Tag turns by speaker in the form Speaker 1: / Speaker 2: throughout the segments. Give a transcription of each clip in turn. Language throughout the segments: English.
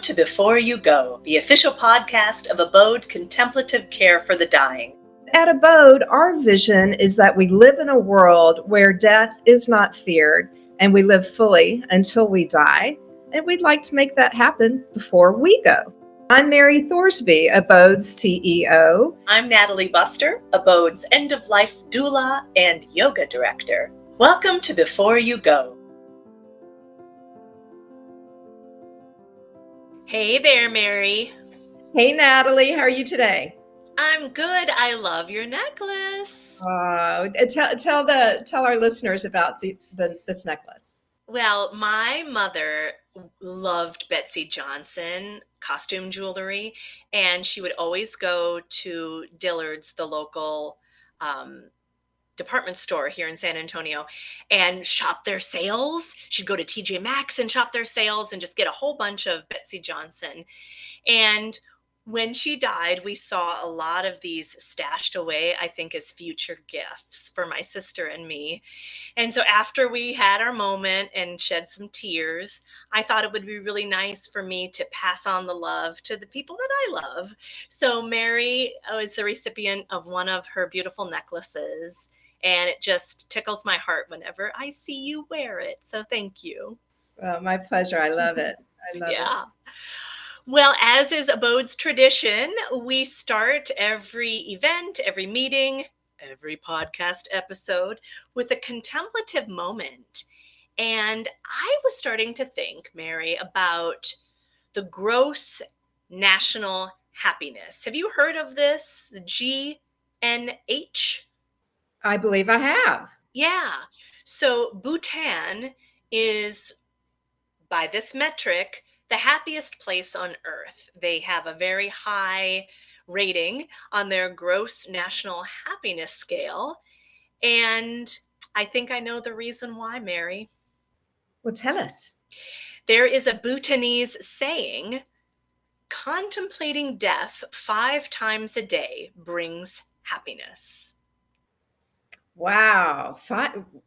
Speaker 1: to Before You Go, the official podcast of ABODE Contemplative Care for the Dying.
Speaker 2: At ABODE, our vision is that we live in a world where death is not feared and we live fully until we die. And we'd like to make that happen before we go. I'm Mary Thorsby, ABODE's CEO.
Speaker 1: I'm Natalie Buster, ABODE's end-of-life doula and yoga director. Welcome to Before You Go. Hey there, Mary.
Speaker 2: Hey, Natalie. How are you today?
Speaker 1: I'm good. I love your necklace.
Speaker 2: Tell our listeners about this necklace.
Speaker 1: Well, my mother loved Betsy Johnson costume jewelry, and she would always go to Dillard's, the local department store here in San Antonio, and shop their sales. She'd go to TJ Maxx and shop their sales and just get a whole bunch of Betsy Johnson. And when she died, we saw a lot of these stashed away, I think, as future gifts for my sister and me. And so after we had our moment and shed some tears, I thought it would be really nice for me to pass on the love to the people that I love. So Mary was the recipient of one of her beautiful necklaces, and it just tickles my heart whenever I see you wear it. So thank you.
Speaker 2: Well, my pleasure. I love it. I love it.
Speaker 1: Well, as is ABODE's tradition, we start every event, every meeting, every podcast episode with a contemplative moment. And I was starting to think, Mary, about the gross national happiness. Have you heard of this? The GNH?
Speaker 2: I believe I have.
Speaker 1: Yeah. So Bhutan is, by this metric, the happiest place on earth. They have a very high rating on their gross national happiness scale. And I think I know the reason why, Mary.
Speaker 2: Well, tell us.
Speaker 1: There is a Bhutanese saying, contemplating death 5 times a day brings happiness.
Speaker 2: Wow.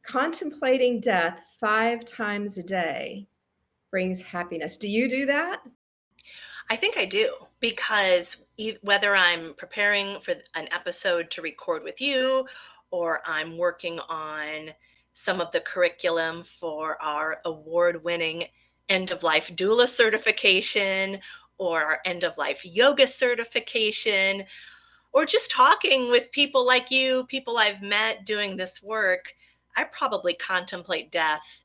Speaker 2: Contemplating death 5 times a day brings happiness. Do you do that?
Speaker 1: I think I do, because whether I'm preparing for an episode to record with you, or I'm working on some of the curriculum for our award-winning end-of-life doula certification, or our end-of-life yoga certification, or just talking with people like you, people I've met doing this work, I probably contemplate death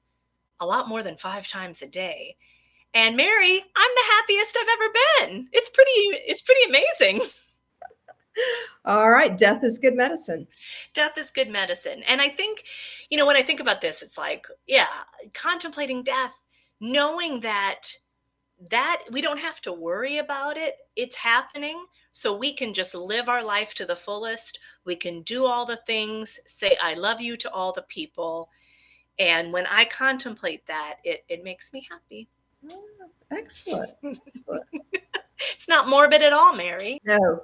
Speaker 1: a lot more than 5 times a day. And Mary, I'm the happiest I've ever been. It's pretty amazing.
Speaker 2: All right. Death is good medicine.
Speaker 1: Death is good medicine. And I think, when I think about this, it's like, contemplating death, knowing that we don't have to worry about it. It's happening. So we can just live our life to the fullest. We can do all the things, say, I love you to all the people. And when I contemplate that, it makes me happy.
Speaker 2: Oh, excellent. Excellent.
Speaker 1: It's not morbid at all, Mary.
Speaker 2: No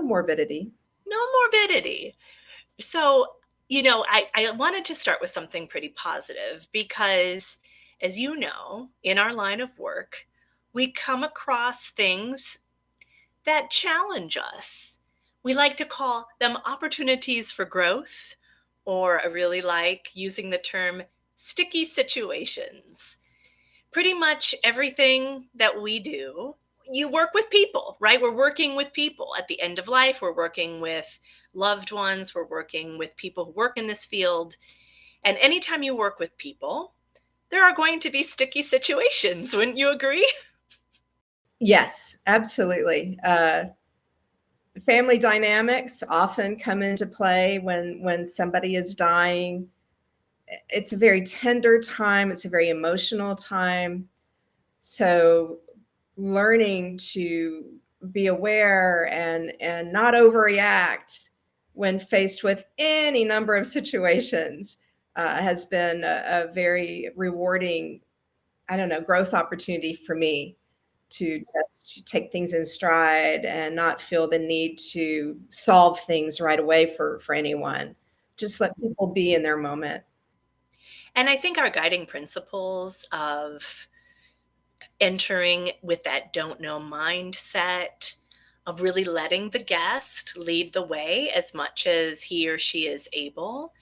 Speaker 2: morbidity.
Speaker 1: No morbidity. So, I wanted to start with something pretty positive because, as you know, in our line of work, we come across things that challenge us. We like to call them opportunities for growth, or I really like using the term sticky situations. Pretty much everything that we do, you work with people, right? We're working with people at the end of life. We're working with loved ones. We're working with people who work in this field. And anytime you work with people, there are going to be sticky situations. Wouldn't you agree?
Speaker 2: Yes, absolutely. Family dynamics often come into play when somebody is dying. It's a very tender time. It's a very emotional time. So learning to be aware and not overreact when faced with any number of situations has been a very rewarding, growth opportunity for me to just take things in stride and not feel the need to solve things right away for anyone. Just let people be in their moment.
Speaker 1: And I think our guiding principles of entering with that don't know mindset of really letting the guest lead the way as much as he or she is able,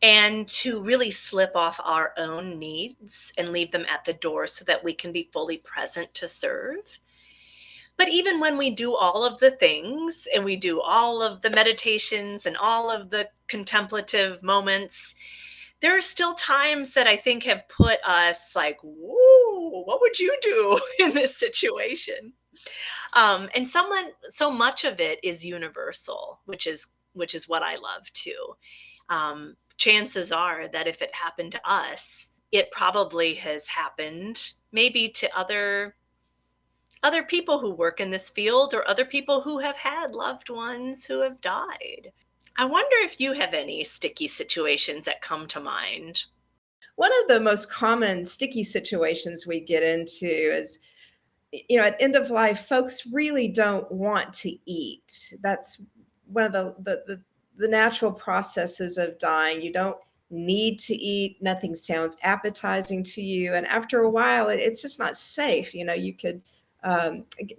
Speaker 1: and to really slip off our own needs and leave them at the door so that we can be fully present to serve. But even when we do all of the things and we do all of the meditations and all of the contemplative moments, there are still times that I think have put us like, whoa, what would you do in this situation? And so much of it is universal, which is what I love too. Chances are that if it happened to us, it probably has happened maybe to other people who work in this field or other people who have had loved ones who have died. I wonder if you have any sticky situations that come to mind.
Speaker 2: One of the most common sticky situations we get into is, at end of life, folks really don't want to eat. That's one of the natural processes of dying. You don't need to eat. Nothing sounds appetizing to you, and after a while, it's just not safe. You could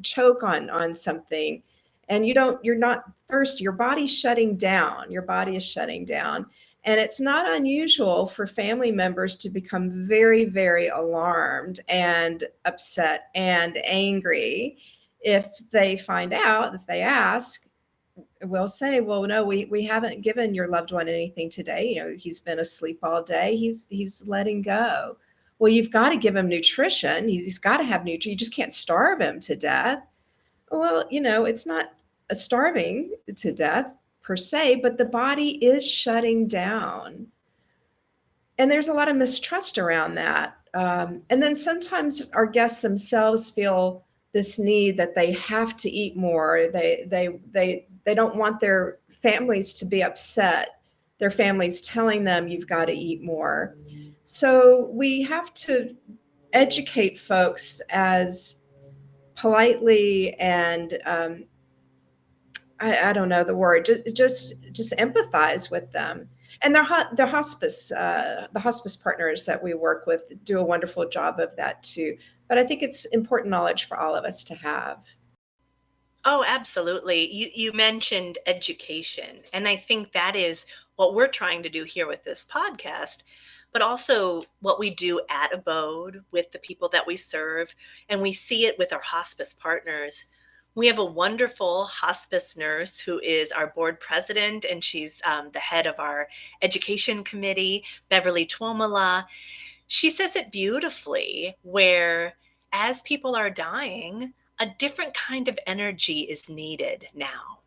Speaker 2: choke on something, and you're not thirsty. Your body's shutting down. Your body is shutting down. And it's not unusual for family members to become very, very alarmed and upset and angry if they find out, if they ask. We'll say, well, no, we haven't given your loved one anything today. He's been asleep all day. He's letting go. Well, you've got to give him nutrition. He's got to have nutrition. You just can't starve him to death. Well, it's not a starving to death per se, but the body is shutting down. And there's a lot of mistrust around that. And then sometimes our guests themselves feel this need that they have to eat more. They don't want their families to be upset. Their families telling them you've got to eat more. So we have to educate folks as politely and I don't know the word. Just empathize with them. And the hospice partners that we work with do a wonderful job of that too. But I think it's important knowledge for all of us to have.
Speaker 1: Oh, absolutely. You mentioned education, and I think that is what we're trying to do here with this podcast, but also what we do at Abode with the people that we serve, and we see it with our hospice partners. We have a wonderful hospice nurse who is our board president, and she's the head of our education committee, Beverly Tuomala. She says it beautifully, where as people are dying, a different kind of energy is needed now,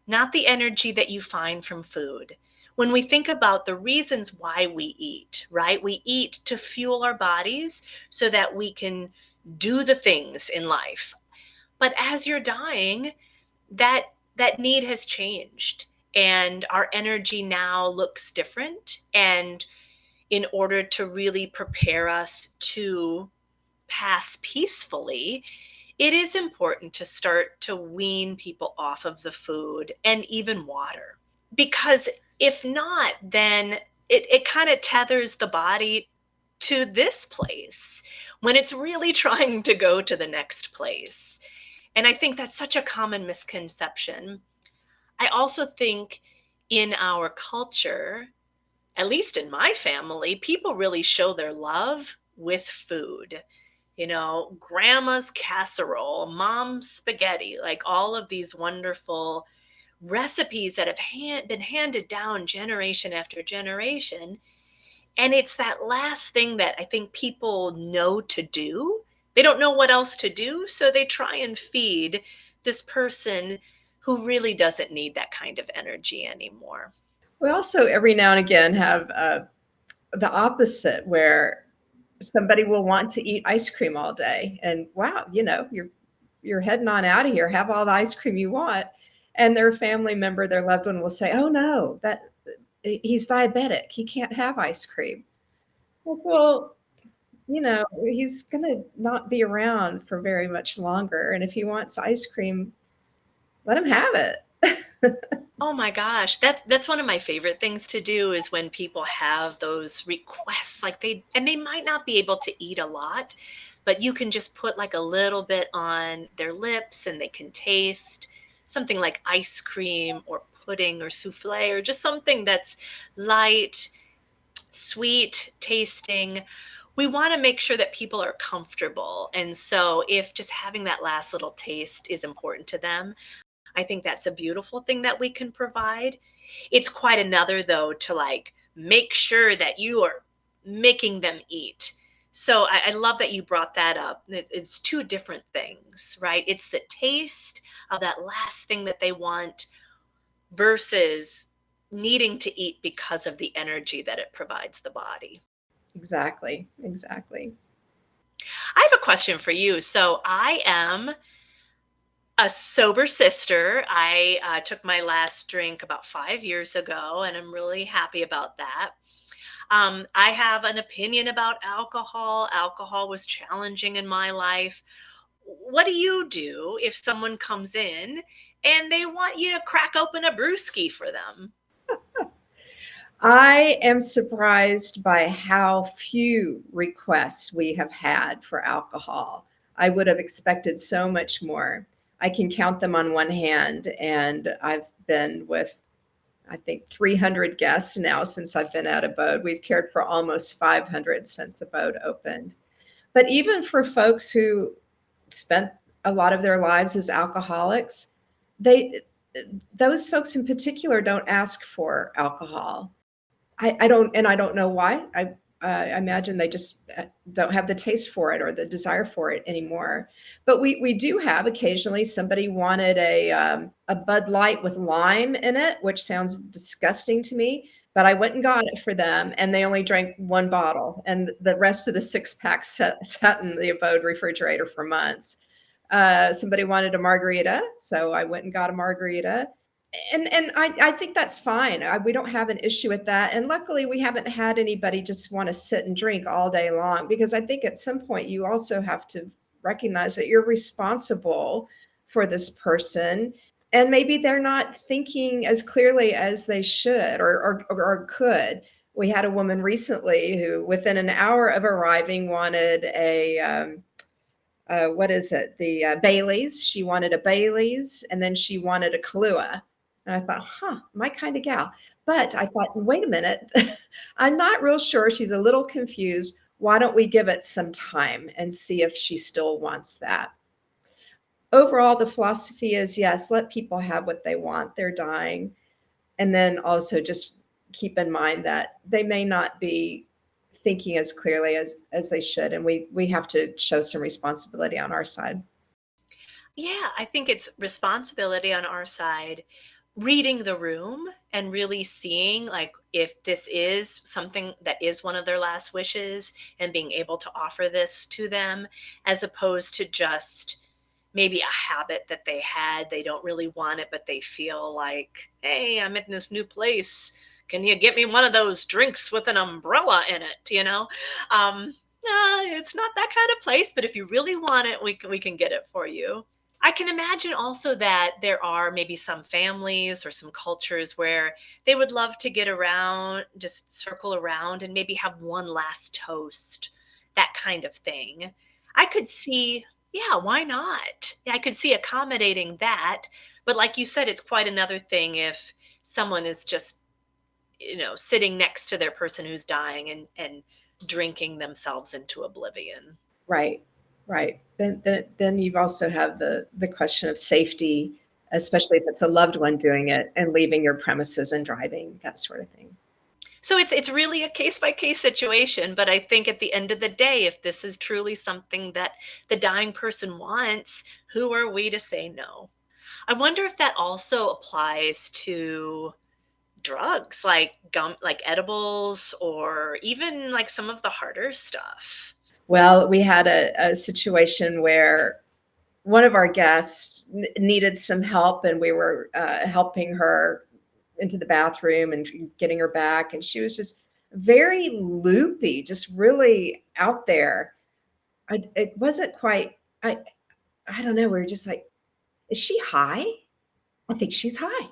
Speaker 1: not the energy that you find from food. When we think about the reasons why we eat, right? We eat to fuel our bodies so that we can do the things in life. But as you're dying, that need has changed and our energy now looks different. And in order to really prepare us to pass peacefully, it is important to start to wean people off of the food and even water. Because if not, then it kind of tethers the body to this place when it's really trying to go to the next place. And I think that's such a common misconception. I also think in our culture, at least in my family, people really show their love with food. Grandma's casserole, mom's spaghetti, like all of these wonderful recipes that have been handed down generation after generation. And it's that last thing that I think people know to do. They don't know what else to do, so they try and feed this person who really doesn't need that kind of energy anymore.
Speaker 2: We also every now and again have the opposite where somebody will want to eat ice cream all day, and wow, you're heading on out of here. Have all the ice cream you want, and their family member, their loved one, will say, "Oh no, that he's diabetic. He can't have ice cream." Well, he's going to not be around for very much longer. And if he wants ice cream, let him have it.
Speaker 1: Oh my gosh, that's one of my favorite things to do is when people have those requests, like they might not be able to eat a lot, but you can just put like a little bit on their lips and they can taste something like ice cream or pudding or souffle or just something that's light, sweet tasting. We want to make sure that people are comfortable. And so, if just having that last little taste is important to them, I think that's a beautiful thing that we can provide. It's quite another, though, to like make sure that you are making them eat. So, I love that you brought that up. It's two different things, right? It's the taste of that last thing that they want versus needing to eat because of the energy that it provides the body.
Speaker 2: Exactly, exactly.
Speaker 1: I have a question for you. So I am a sober sister. I took my last drink about 5 years ago, and I'm really happy about that. I have an opinion about alcohol. Alcohol was challenging in my life. What do you do if someone comes in and they want you to crack open a brewski for them?
Speaker 2: I am surprised by how few requests we have had for alcohol. I would have expected so much more. I can count them on one hand, and I've been with, I think, 300 guests now since I've been at ABODE. We've cared for almost 500 since ABODE opened. But even for folks who spent a lot of their lives as alcoholics, they those folks in particular don't ask for alcohol. I don't know why. I imagine they just don't have the taste for it or the desire for it anymore. But we do have occasionally somebody wanted a Bud Light with lime in it, which sounds disgusting to me. But I went and got it for them, and they only drank one bottle, and the rest of the six pack sat in the Abode refrigerator for months. Somebody wanted a margarita, so I went and got a margarita, and I think that's fine. We don't have an issue with that. And luckily, we haven't had anybody just want to sit and drink all day long, because I think at some point you also have to recognize that you're responsible for this person. And maybe they're not thinking as clearly as they should or could. We had a woman recently who, within an hour of arriving, wanted what is it? The Bailey's. She wanted a Bailey's, and then she wanted a Kahlua. And I thought, huh, my kind of gal. But I thought, wait a minute, I'm not real sure. She's a little confused. Why don't we give it some time and see if she still wants that? Overall, the philosophy is yes, let people have what they want. They're dying. And then also just keep in mind that they may not be thinking as clearly as they should, and we have to show some responsibility on our side.
Speaker 1: Yeah, I think it's responsibility on our side, reading the room and really seeing like if this is something that is one of their last wishes and being able to offer this to them as opposed to just maybe a habit that they had. They don't really want it, but they feel like, hey, I'm in this new place. Can you get me one of those drinks with an umbrella in it? It's not that kind of place, but if you really want it, we can get it for you. I can imagine also that there are maybe some families or some cultures where they would love to get around, just circle around and maybe have one last toast, that kind of thing. I could see, yeah, why not? Yeah, I could see accommodating that. But like you said, it's quite another thing if someone is just, sitting next to their person who's dying and drinking themselves into oblivion.
Speaker 2: Right, right. Then you also have the question of safety, especially if it's a loved one doing it and leaving your premises and driving, that sort of thing.
Speaker 1: So it's really a case by case situation, but I think at the end of the day, if this is truly something that the dying person wants, who are we to say no? I wonder if that also applies to drugs like gum, like edibles, or even like some of the harder stuff.
Speaker 2: Well, we had a situation where one of our guests needed some help, and we were helping her into the bathroom and getting her back, and she was just very loopy, just really out there. It wasn't quite. I don't know. We were just like, is she high? I think she's high.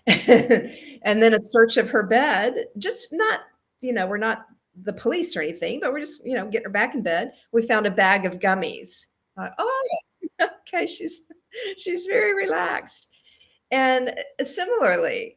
Speaker 2: And then a search of her bed, just not, we're not the police or anything, but we're just, getting her back in bed. We found a bag of gummies. Oh, okay, she's very relaxed. And similarly,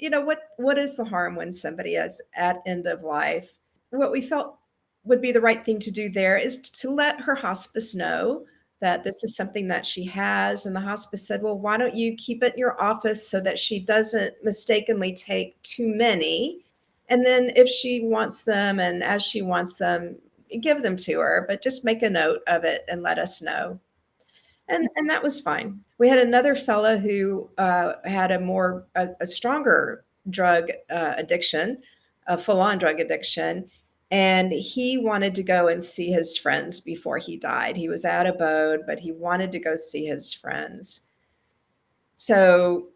Speaker 2: what is the harm when somebody is at end of life? What we felt would be the right thing to do there is to let her hospice know that this is something that she has. And the hospice said, well, why don't you keep it in your office so that she doesn't mistakenly take too many? And then if she wants them and as she wants them, give them to her, but just make a note of it and let us know. And that was fine. We had another fellow who had a stronger drug addiction, a full-on drug addiction, and he wanted to go and see his friends before he died. He was at ABODE, but he wanted to go see his friends. So,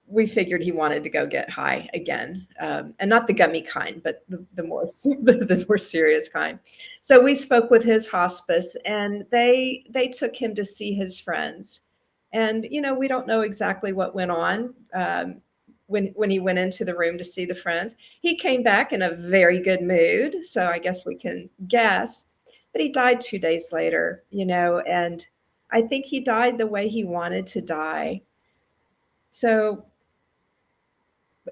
Speaker 2: we figured he wanted to go get high again, and not the gummy kind, but the more the more serious kind. So we spoke with his hospice, and they took him to see his friends. And we don't know exactly what went on when he went into the room to see the friends. He came back in a very good mood, so I guess we can guess. But he died 2 days later, and I think he died the way he wanted to die. So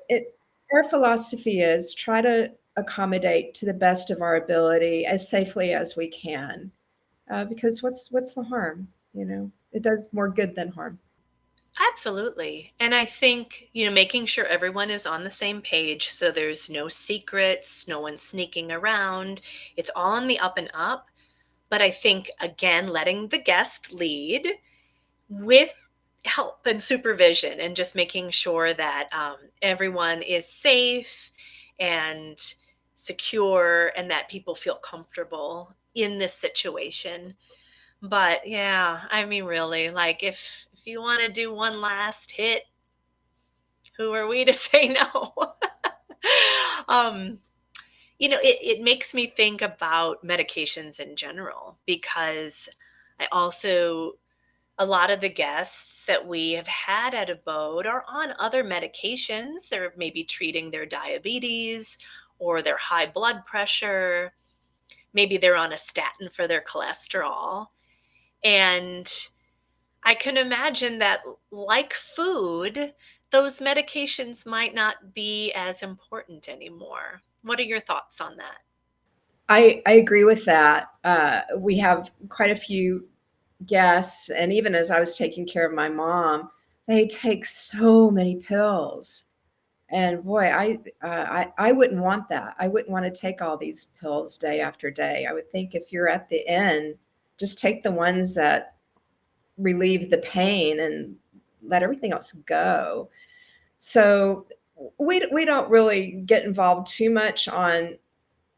Speaker 2: it our philosophy is try to accommodate to the best of our ability as safely as we can, because what's the harm? It does more good than harm.
Speaker 1: Absolutely. And I think, making sure everyone is on the same page so there's no secrets, no one sneaking around. It's all on the up and up. But I think, again, letting the guest lead with help and supervision and just making sure that everyone is safe and secure and that people feel comfortable in this situation. But yeah, I mean, really, like if you want to do one last hit, who are we to say no? um, it makes me think about medications in general because I also a lot of the guests that we have had at Abode are on other medications. They're maybe treating their diabetes or their high blood pressure. Maybe they're on a statin for their cholesterol. And I can imagine that, like food, those medications might not be as important anymore. What are your thoughts on that?
Speaker 2: I agree with that. We have quite a few guests, and even as I was taking care of my mom, they take so many pills. And boy, I wouldn't want that. I wouldn't want to take all these pills day after day. I would think if you're at the end, just take the ones that relieve the pain and let everything else go. So we don't really get involved too much on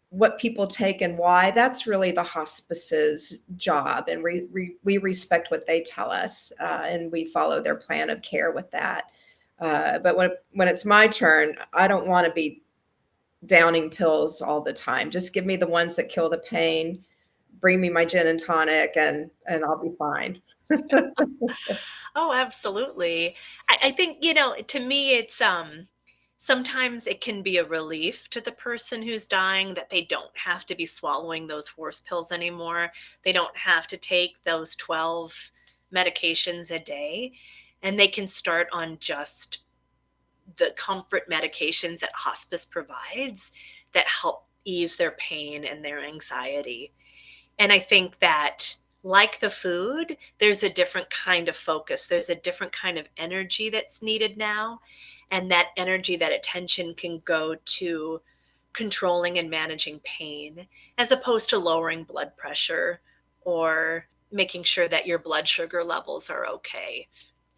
Speaker 2: what people take and why. That's really the hospice's job, and we respect what they tell us, and we follow their plan of care with that. But when it's my turn, I don't want to be downing pills all the time. Just give me the ones that kill the pain. Bring me my gin and tonic, and I'll be fine.
Speaker 1: Oh, absolutely. I think, to me, it's sometimes it can be a relief to the person who's dying that they don't have to be swallowing those horse pills anymore. They don't have to take those 12 medications a day, and they can start on just the comfort medications that hospice provides that help ease their pain and their anxiety. And I think that, like the food, there's a different kind of focus. There's a different kind of energy that's needed now. And that energy, that attention can go to controlling and managing pain as opposed to lowering blood pressure or making sure that your blood sugar levels are okay.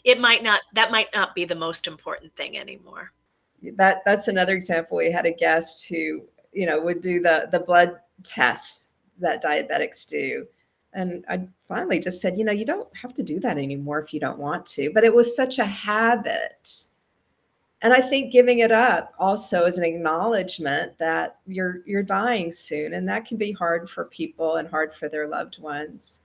Speaker 1: That might not be the most important thing anymore.
Speaker 2: That's another example. We had a guest who, would do the blood tests that diabetics do. And I finally just said, you don't have to do that anymore if you don't want to. But it was such a habit. And I think giving it up also is an acknowledgement that you're dying soon. And that can be hard for people and hard for their loved ones.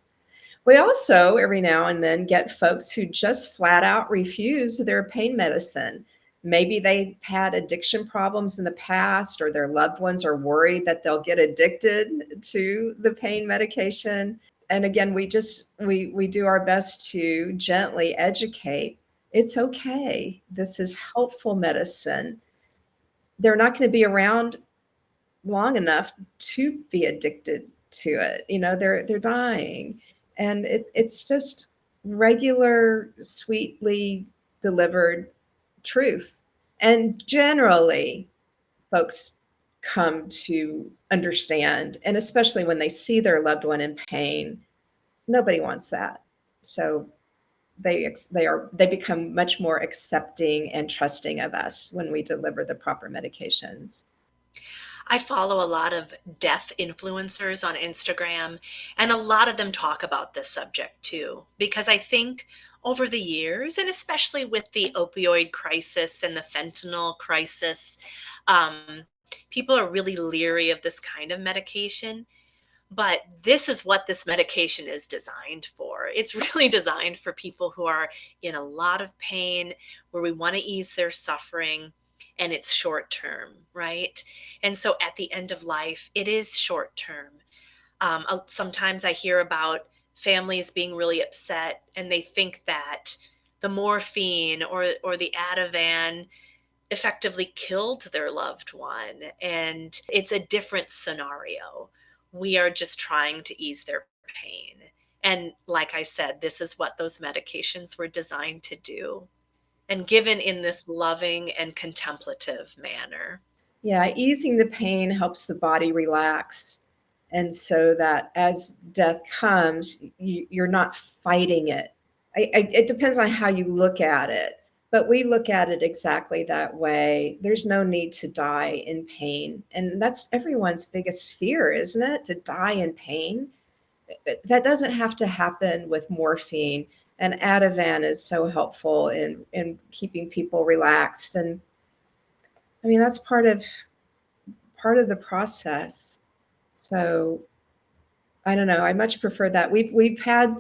Speaker 2: We also, every now and then, get folks who just flat out refuse their pain medicine. Maybe they've had addiction problems in the past, or their loved ones are worried that they'll get addicted to the pain medication. And again, we do our best to gently educate. It's okay. This is helpful medicine. They're not going to be around long enough to be addicted to it. They're dying, and it's just regular, sweetly delivered truth. And generally, folks come to understand, and especially when they see their loved one in pain, nobody wants that. So they become much more accepting and trusting of us when we deliver the proper medications.
Speaker 1: I follow a lot of death influencers on Instagram, and a lot of them talk about this subject too, because I think over the years, and especially with the opioid crisis and the fentanyl crisis, um, people are really leery of this kind of medication. But this is what this medication is designed for. It's really designed for people who are in a lot of pain, where we want to ease their suffering, and it's short term, right? And so at the end of life, it is short term. Sometimes I hear about families being really upset, and they think that the morphine or the Ativan effectively killed their loved one. And it's a different scenario. We are just trying to ease their pain. And like I said, this is what those medications were designed to do, and given in this loving and contemplative manner.
Speaker 2: Yeah, easing the pain helps the body relax. And so that as death comes, you're not fighting it. It depends on how you look at it, but we look at it exactly that way. There's no need to die in pain. And that's everyone's biggest fear, isn't it? To die in pain. That doesn't have to happen with morphine. And Ativan is so helpful in keeping people relaxed. And I mean, that's part of the process. So I don't know. I much prefer that. We've had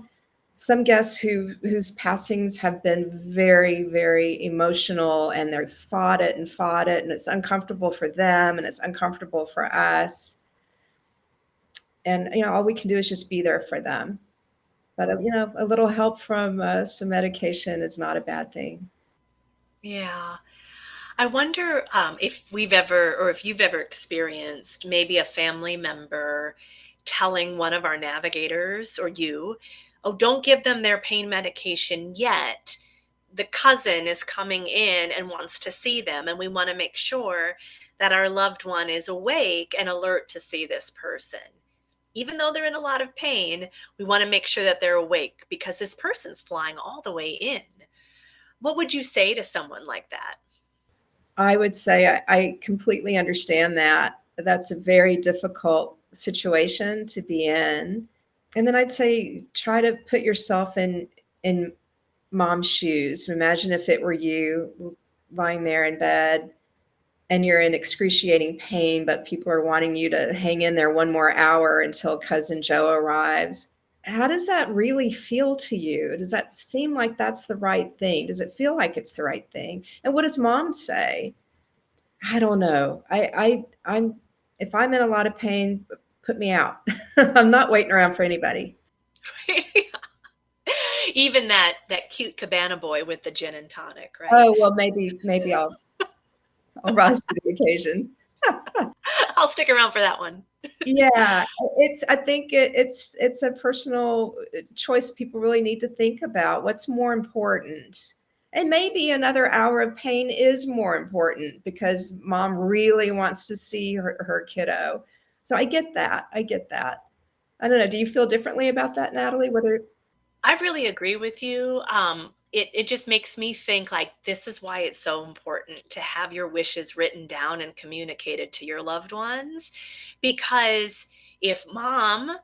Speaker 2: some guests whose passings have been very, very emotional, and they've fought it, and it's uncomfortable for them, and it's uncomfortable for us. And all we can do is just be there for them. But a little help from some medication is not a bad thing.
Speaker 1: Yeah. I wonder if we've ever, or if you've ever experienced maybe a family member telling one of our navigators or you, oh, don't give them their pain medication yet. The cousin is coming in and wants to see them, and we want to make sure that our loved one is awake and alert to see this person. Even though they're in a lot of pain, we want to make sure that they're awake because this person's flying all the way in. What would you say to someone like that?
Speaker 2: I would say I completely understand that. That's a very difficult situation to be in. And then I'd say try to put yourself in mom's shoes. Imagine if it were you lying there in bed and you're in excruciating pain, but people are wanting you to hang in there one more hour until cousin Joe arrives. How does that really feel to you? Does that seem like that's the right thing? Does it feel like it's the right thing? And what does mom say? I don't know. I'm if I'm in a lot of pain, put me out. I'm not waiting around for anybody.
Speaker 1: Even that cute cabana boy with the gin and tonic, right?
Speaker 2: Oh, well, maybe I'll rise to the occasion.
Speaker 1: I'll stick around for that one.
Speaker 2: Yeah, I think it's a personal choice people really need to think about. What's more important? And maybe another hour of pain is more important because mom really wants to see her kiddo. So I get that. I get that. I don't know. Do you feel differently about that, Natalie? Whether
Speaker 1: I really agree with you. It just makes me think like this is why it's so important to have your wishes written down and communicated to your loved ones. Because if mom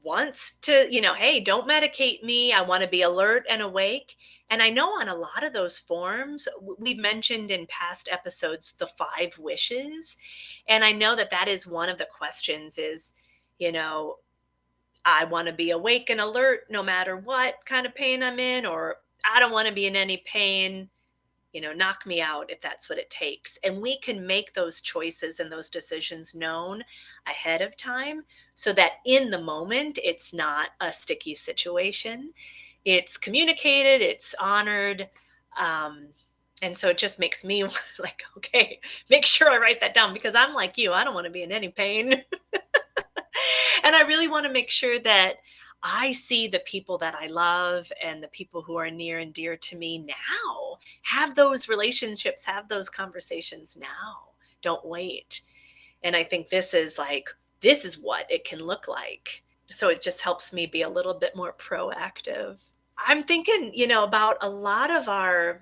Speaker 1: wants to, hey, don't medicate me, I want to be alert and awake. And I know on a lot of those forms, we've mentioned in past episodes the 5 wishes. And I know that that is one of the questions is, you know, I want to be awake and alert no matter what kind of pain I'm in, or I don't want to be in any pain, knock me out if that's what it takes. And we can make those choices and those decisions known ahead of time so that in the moment, it's not a sticky situation. It's communicated, it's honored. Um, and so it just makes me like, okay, make sure I write that down because I'm like you, I don't want to be in any pain. And I really want to make sure that I see the people that I love and the people who are near and dear to me now. Have those relationships, have those conversations now. Don't wait. And I think this is what it can look like. So it just helps me be a little bit more proactive. I'm thinking, about a lot of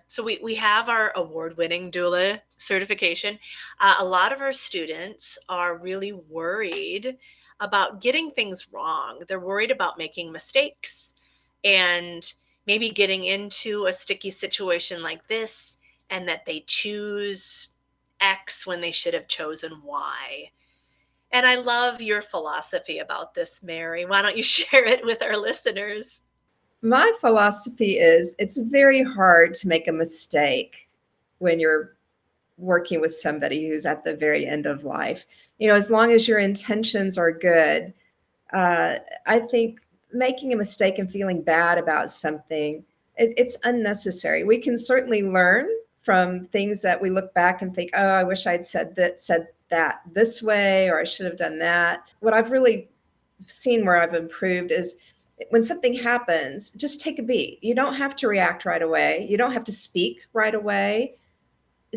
Speaker 1: so we have our award winning doula certification. A lot of our students are really worried about getting things wrong. They're worried about making mistakes and maybe getting into a sticky situation like this and that they choose X when they should have chosen Y. And I love your philosophy about this, Mary. Why don't you share it with our listeners?
Speaker 2: My philosophy is it's very hard to make a mistake when you're working with somebody who's at the very end of life. As long as your intentions are good, uh, I think making a mistake and feeling bad about something, it's unnecessary. We can certainly learn from things that we look back and think, oh, I wish I'd said that this way, or I should have done that. What I've really seen where I've improved is when something happens, just take a beat. You don't have to react right away. You don't have to speak right away.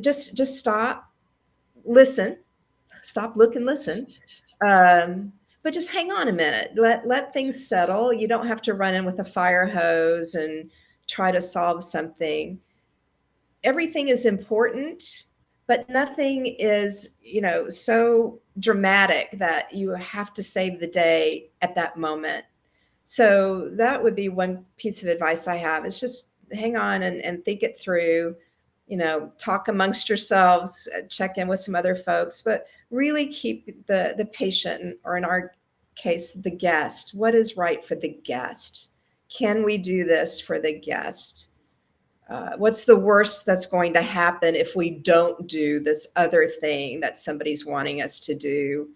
Speaker 2: Just stop, listen, stop, look, and listen. Um, but just hang on a minute. Let things settle. You don't have to run in with a fire hose and try to solve something. Everything is important, but nothing is, so dramatic that you have to save the day at that moment. So that would be one piece of advice I have is just hang on and think it through, talk amongst yourselves, check in with some other folks, but really keep the patient, or in our case, the guest. What is right for the guest? Can we do this for the guest? What's the worst that's going to happen if we don't do this other thing that somebody's wanting us to do?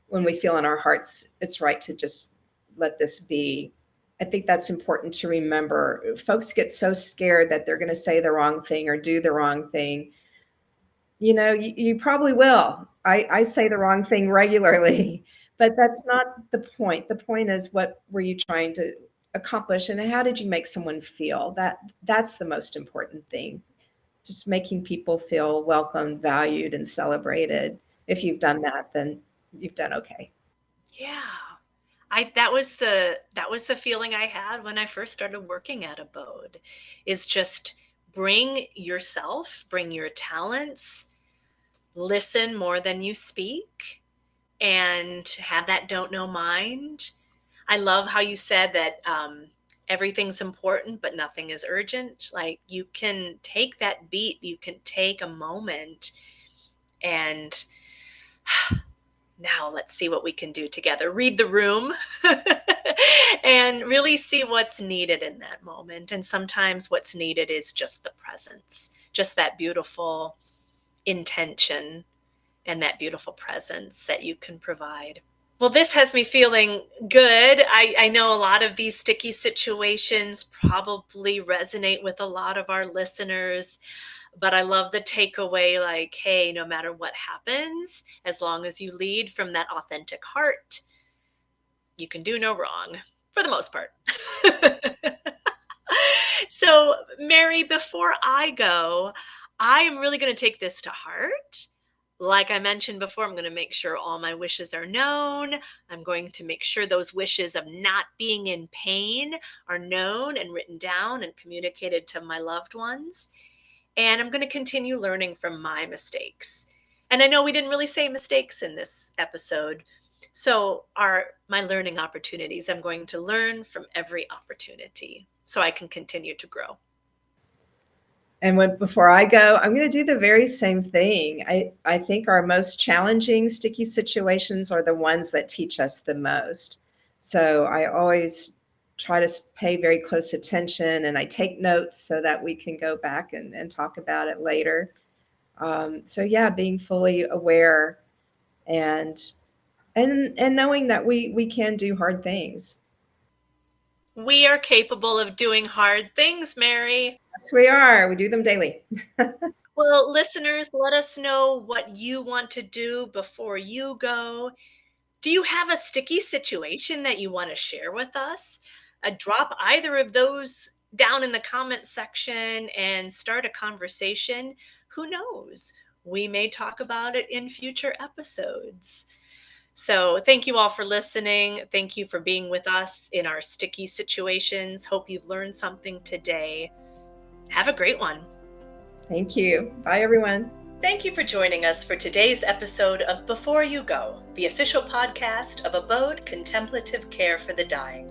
Speaker 2: When we feel in our hearts it's right to just let this be. I think that's important to remember. Folks get so scared that they're going to say the wrong thing or do the wrong thing. You probably will. I say the wrong thing regularly, but that's not the point. The point is, what were you trying to accomplish, and how did you make someone feel? That's the most important thing. Just making people feel welcome, valued, and celebrated. If you've done that, then you've done okay.
Speaker 1: Yeah. That was the feeling I had when I first started working at Abode, is just bring yourself, bring your talents, listen more than you speak, and have that don't know mind. I love how you said that everything's important, but nothing is urgent. Like, you can take that beat, you can take a moment, and now let's see what we can do together. Read the room and really see what's needed in that moment. And sometimes what's needed is just the presence, just that beautiful intention and that beautiful presence that you can provide. Well, this has me feeling good. I know a lot of these sticky situations probably resonate with a lot of our listeners, but I love the takeaway, like, hey, no matter what happens, as long as you lead from that authentic heart, you can do no wrong for the most part. So, Mary, before I go, I am really going to take this to heart. Like I mentioned before, I'm going to make sure all my wishes are known. I'm going to make sure those wishes of not being in pain are known and written down and communicated to my loved ones. And I'm going to continue learning from my mistakes. And I know we didn't really say mistakes in this episode. So, are my learning opportunities. I'm going to learn from every opportunity so I can continue to grow.
Speaker 2: And before I go, I'm going to do the very same thing. I think our most challenging, sticky situations are the ones that teach us the most. So I always try to pay very close attention, and I take notes so that we can go back and talk about it later. So yeah, being fully aware and and knowing that we can do hard things.
Speaker 1: We are capable of doing hard things, Mary.
Speaker 2: Yes, we are. We do them daily.
Speaker 1: Well, listeners, let us know what you want to do before you go. Do you have a sticky situation that you want to share with us? Drop either of those down in the comment section and start a conversation. Who knows? We may talk about it in future episodes. So, thank you all for listening. Thank you for being with us in our sticky situations. Hope you've learned something today. Have a great one.
Speaker 2: Thank you. Bye, everyone.
Speaker 1: Thank you for joining us for today's episode of Before You Go, the official podcast of ABODE Contemplative Care for the Dying.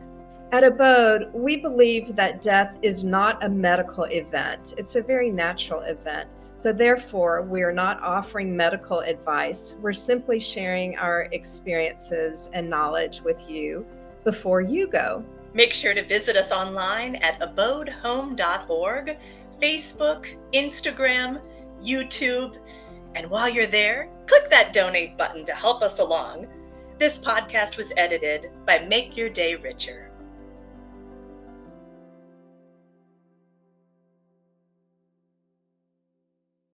Speaker 2: At ABODE, we believe that death is not a medical event. It's a very natural event. So therefore, we are not offering medical advice. We're simply sharing our experiences and knowledge with you before you go.
Speaker 1: Make sure to visit us online at abodehome.org, Facebook, Instagram, YouTube, and while you're there, click that donate button to help us along. This podcast was edited by Make Your Day Richer.